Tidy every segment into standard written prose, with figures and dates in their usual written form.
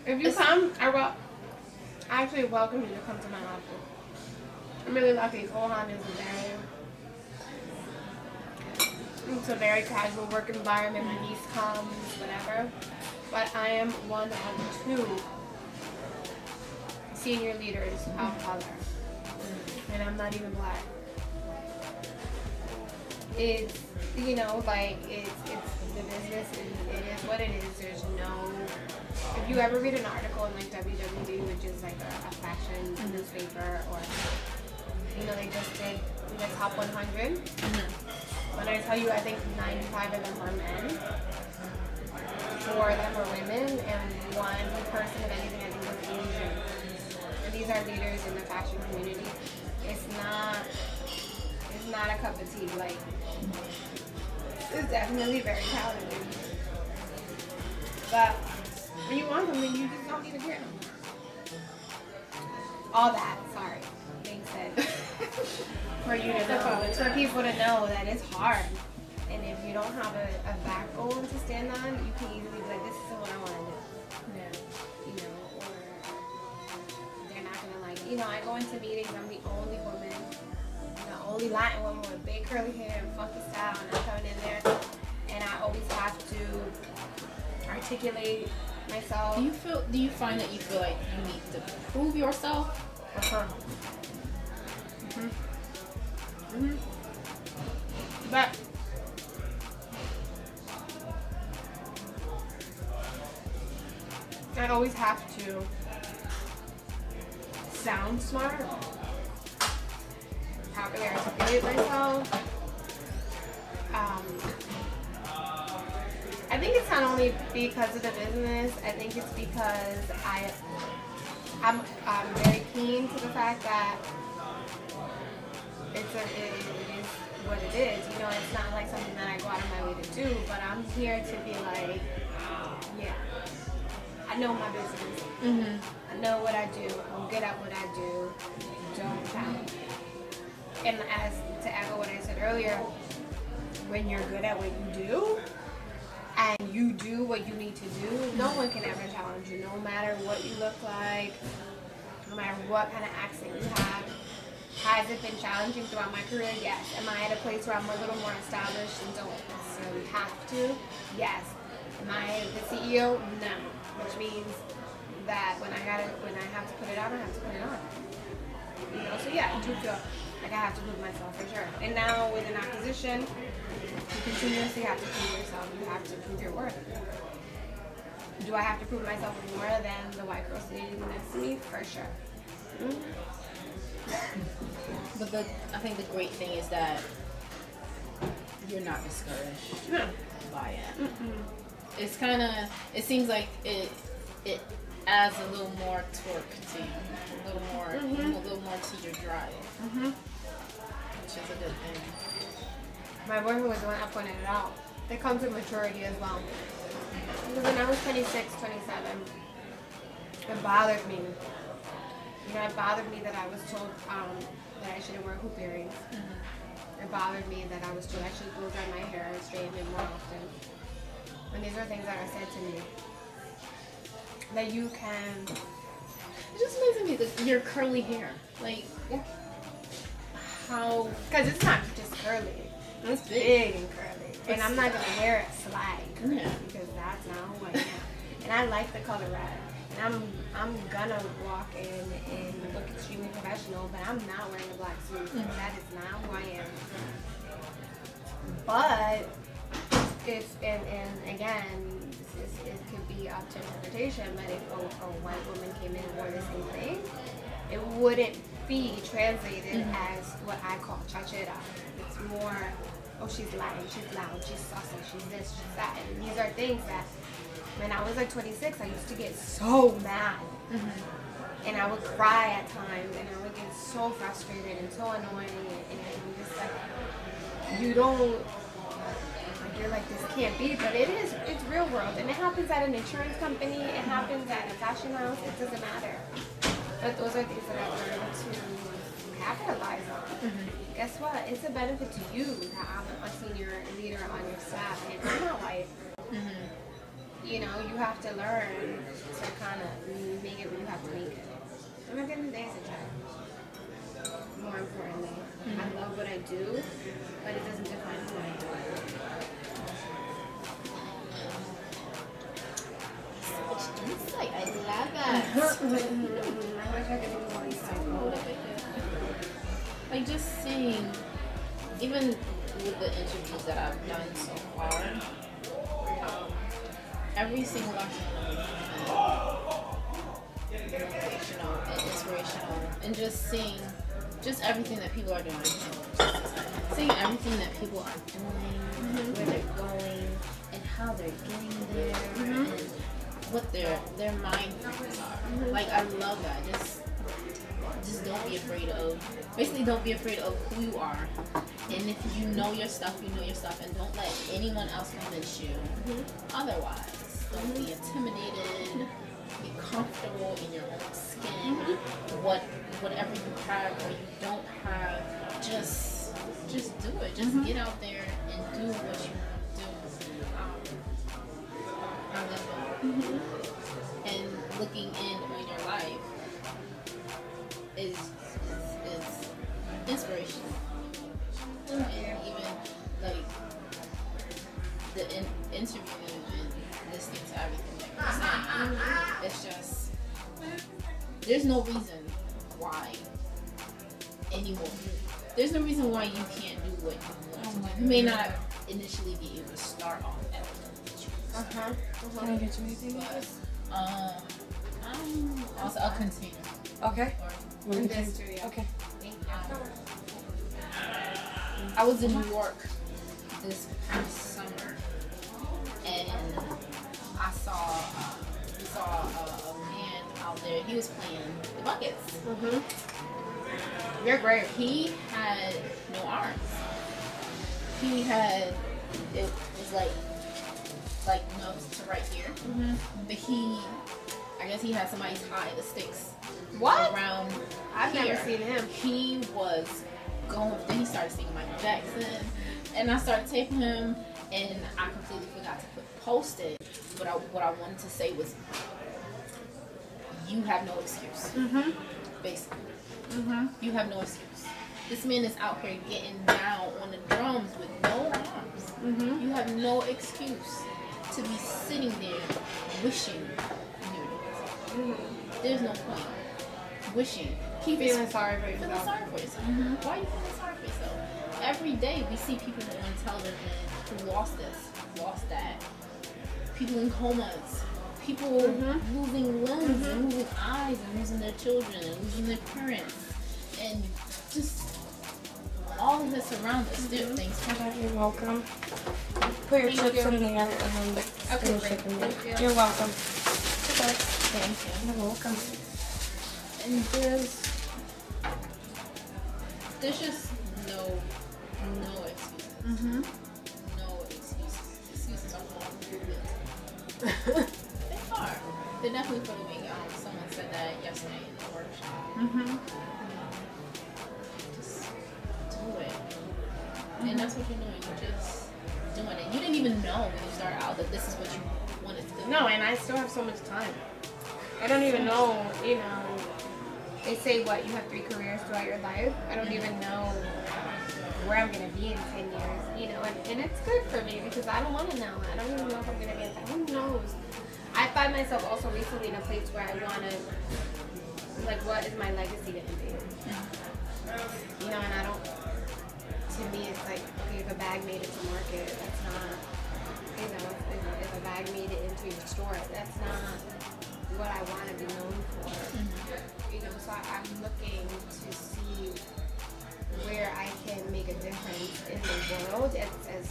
If you come, I actually welcome you to come to my office. I'm really lucky. Kohan is it's a very casual work environment. My niece comes, whatever. But I am one of 2 senior leaders of color. And I'm not even black. It's, you know, like, it's the business, and it is what it is. There's no, if you ever read an article in like WWD, which is like a fashion newspaper, or, you know, they just did the top 100. When I tell you, I think 95 of them are men, 4 of them are women, and 1 person, if anything, I think was Asian. And these are leaders in the fashion community. It's not a cup of tea. Like, it's definitely very challenging. But when you want them, then you just don't need to care. All that, sorry, being said, for you to know, it's for people to know that it's hard. And if you don't have a backbone to stand on, you can easily be like, this isn't what I want to do. Yeah. You know, or they're not going to like, you know, I go into meetings, I'm the only woman, the only Latin woman with big curly hair and funky style, and I'm coming in there, and I always have to articulate myself. Do you find that you feel like you need to prove yourself? But I always have to sound smart, properly articulate myself. I think it's not only because of the business. I think it's because I'm very keen to the fact that it is what it is. You know, it's not like something that I go out of my way to do, but I'm here to be like, yeah, I know my business. I know what I do. I'm good at what I do. Don't challenge me. And as to echo what I said earlier, when you're good at what you do, and you do what you need to do, no one can ever challenge you, no matter what you look like, no matter what kind of accent you have. Has it been challenging throughout my career? Yes. Am I at a place where I'm a little more established and don't necessarily have to? Yes. Am I the CEO? No. Which means that when I have to put it on, I have to put it on. You know, so yeah, I do feel like I have to prove myself for sure. And now with an acquisition, you continuously have to prove yourself. You have to prove your worth. Do I have to prove myself more than the white girl sitting next to me? For sure. But I think the great thing is that you're not discouraged by it. It's kind of, it seems like it adds a little more torque to you, a little more to your drive, which is a good thing. My boyfriend was the one that pointed it out. It comes with maturity as well. Because when I was 26, 27, it bothered me. You know, it bothered me that I was told that I shouldn't wear hoop earrings. It bothered me that I was told I should blow dry my hair and straighten it more often. And these are things that are said to me. That you can... It just amazes me that your curly hair. Like, yeah. How... Because it's not just curly. It's big and curly. And I'm not going to wear it slag. Because that's not who I am. And I like the color red. And I'm gonna walk in and look extremely professional, but I'm not wearing a black suit. That is not who I am. But and again, it could be up to interpretation. But if a white woman came in and wore the same thing, it wouldn't be translated as what I call chachera. It's more, oh, she's Latin, she's loud, she's saucy, she's this, she's that. And these are things that. When I was like 26, I used to get so mad. And I would cry at times, and I would get so frustrated and so annoying. And I'm just like, you don't, like, you're like, this can't be. But it is, it's real world. And it happens at an insurance company, it happens at a fashion house, it doesn't matter. But those are things that I've learned to capitalize on. Guess what? It's a benefit to you to have a senior leader on your staff. And I'm not white. you know, you have to learn to kind of make it where you have to make it. And at the end of the day, it's a job. More importantly, I love what I do, but it doesn't define who I am. Insight. I love that. I wish I could do more insight. Like just seeing, even with the interviews that I've done so far, every single last one of them motivational and inspirational, and just seeing just everything that people are doing, seeing everything that people are doing, where they're going, and how they're getting there, and what their mind frames are. Like I love that. Just don't be afraid of. Basically, don't be afraid of who you are. And if you know your stuff, you know your stuff, and don't let anyone else convince you otherwise. Don't be intimidated. Be comfortable in your own skin. Whatever you have or you don't have, just do it. Just get out there and do what you want to do. I love it. And looking in on your life is inspirational. And even like the interview and listening to everything that you're saying, it's just there's no reason why anymore. There's no reason why you can't do what you want to do. You may not initially be able to start off at Can I get you anything? but also a container. Okay. In this studio. Okay. Thank you. I was in New York this past summer, and I saw a man out there. He was playing the buckets. You're great. He had no arms. He had, it was like nubs to right here. But I guess he had somebody tie the sticks around I've here. never seen him. He was going, then he started singing Michael Jackson, and I started taping him, and I completely forgot to post it. But what I wanted to say was, you have no excuse. Basically. You have no excuse. This man is out here getting down on the drums with no arms. You have no excuse to be sitting there wishing you knew. There's no point. Wishing. Keep feeling sorry for Feeling yourself. sorry for yourself. Why are you feeling sorry for yourself? Every day we see people on television who lost this, lost that. People in comas. People losing limbs and losing eyes and losing their children and losing their parents. And just all of this around us. You're welcome. Put your chips in there and then finish in there. You're welcome. Thank you. You're welcome. And there's just no excuses. No excuses. Excuses are wrong. They are. They're definitely for the weak. Someone said that yesterday in the workshop. Just do it. And that's what you're doing. You're just doing it. You didn't even know when you started out that this is what you wanted to do. No, and I still have so much time. I don't even know, you know, they say what, you have 3 careers throughout your life. I don't even know where I'm going to be in 10 years, you know, and it's good for me because I don't want to know. I don't even know if I'm going to be in 10. Who knows? I find myself also recently in a place where I want to, like, what is my legacy going to be? You know, and I don't, to me, it's like, okay, if a bag made it to market, that's not, you know, if a bag made it into your store, that's not what I want to be known for. You know, so I'm looking to see where I can make a difference in the world as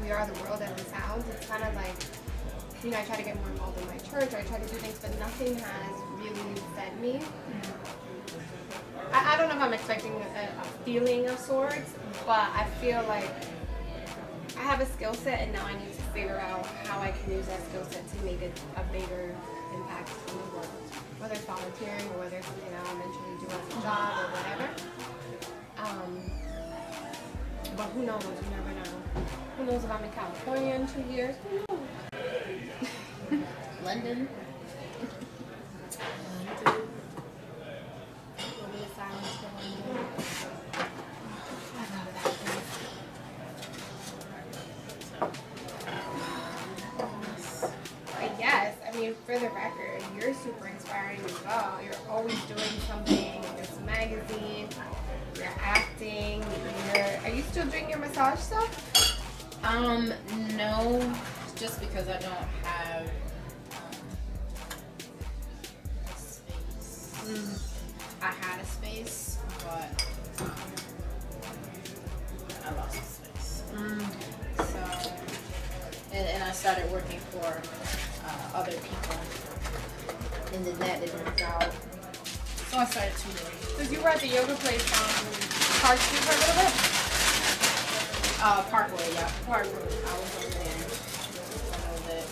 we are the world as it sounds. It's kind of like, you know, I try to get more involved in my church, I try to do things, but nothing has really fed me. I don't know if I'm expecting a feeling of sorts, but I feel like I have a skill set and now I need to figure out how I can use that skill set to make a bigger impact on the world. Whether it's volunteering or whether it's something I'll eventually do as a job or whatever. But who knows? You never know. Who knows if I'm in California in 2 years? Who knows? London. Yes, I mean, for the record, you're super inspiring as well. You're always doing something. This magazine, you're acting. Are you still doing your massage stuff? No, just because I don't have a space. I had a space, but I lost the space. So, and I started working for other people, and then that didn't work out. So I started tutoring. Because you were at the yoga place on Park Street for a little bit? Parkway, yeah. Parkway. I was over there a little bit.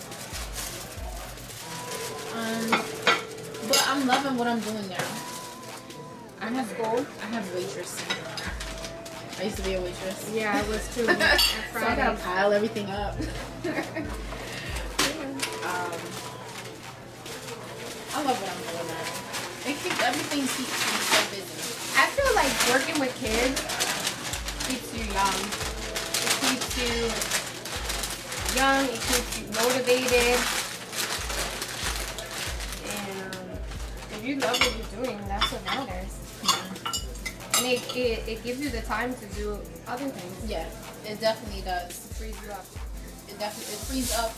But I'm loving what I'm doing now. I have waitressing. I used to be a waitress. Yeah, I was too. So I gotta pile everything up. I love what I'm doing now. Everything keeps me so busy. I feel like working with kids keeps you young. It keeps you young. It keeps you motivated. And if you love what you're doing, that's what matters. And it gives you the time to do other things. Yeah, it definitely does. It frees you up. It frees up.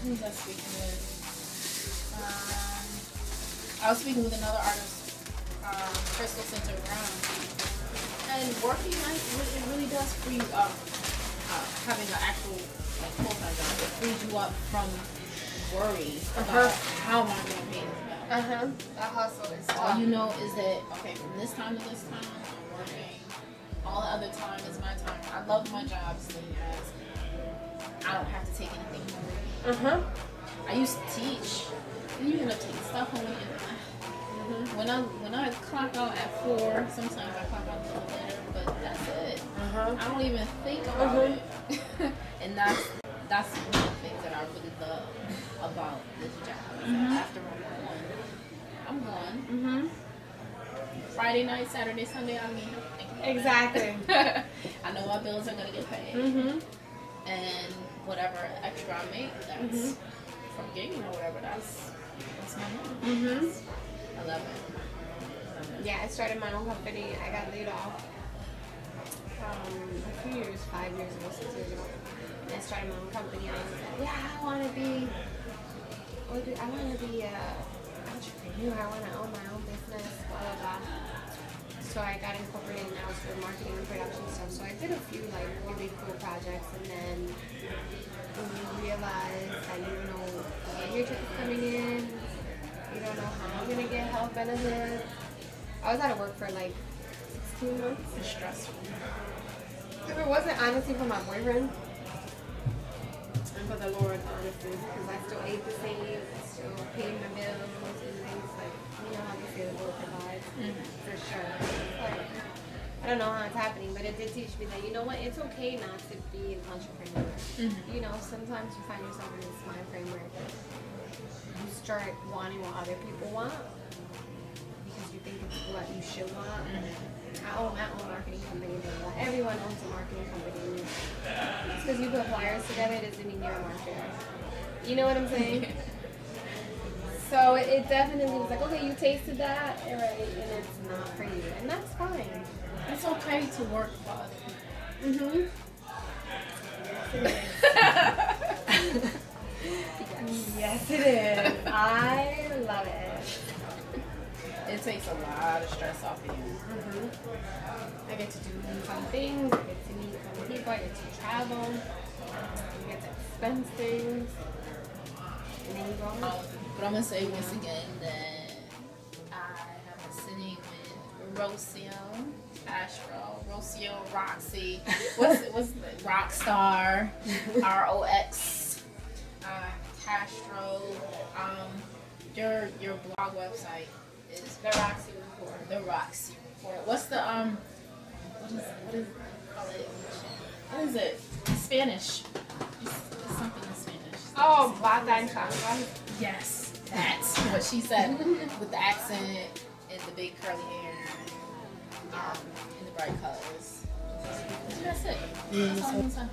Who was I speaking with? I was speaking with another artist, Crystal Center Brown, and working it really does free you up. Having an actual full-time job, it frees you up from worry about how am I going to pay this bill. That hustle is tough. All you know is that okay, from this time to this time, I'm working. All the other time is my time. I love my job, seeing as I don't have to take anything home. I used to teach. And you end up taking stuff home. When I clock out at 4, sometimes I clock out a little later, but that's it. I don't even think about it. And that's one of the things that I really love about this job. After I'm gone. Friday night, Saturday, Sunday, I mean, exactly. I know my bills are gonna get paid, and whatever extra I make, that's from gigging or whatever. That's my money. I love it. Yeah, I started my own company. I got laid off a few years, 5 years ago, 6 years ago. And I started my own company. I was like, yeah, I want to be an entrepreneur. I want to own my own business, blah, blah, blah. So I got incorporated and I was for marketing and production stuff. So I did a few like really cool projects, and then when you realize that you don't know when your check is coming in, you don't know how I'm gonna get health benefits. I was out of work for like 16 months. It's stressful. If it wasn't honestly for my boyfriend and for the Lord, honestly, because I still ate the same, I still paid my bills and things like, you know how they say the Lord provides, for sure. Like, I don't know how it's happening, but it did teach me that, you know what, it's okay not to be an entrepreneur. You know, sometimes you find yourself in this mind frame where you start wanting what other people want because you think it's what you should want. I own my own marketing company, but everyone owns a marketing company. Just because you put flyers together doesn't mean you're a marketer. You know what I'm saying? So it definitely was like, okay, you tasted that, right, and it's not for you, and that's fine. It's okay to work for other people. Yes, it is. I love it. It takes a lot of stress off of you. I get to do fun things. I get to meet fun people. I get to travel. I get to expense things. And then you go home. But I'm going to say once again that I have been sitting with Rocio, Castro, Rocio, Roxy. What's the Rockstar, ROX, Castro. Your blog website is The Roxy Report. The Roxy Report. What's the what is call it? What is it? Spanish. It's something in Spanish. Oh, bata and chakra. Yes, that's what she said. With the accent and the big curly hair, and the bright colors. That's it. That's all I'm saying.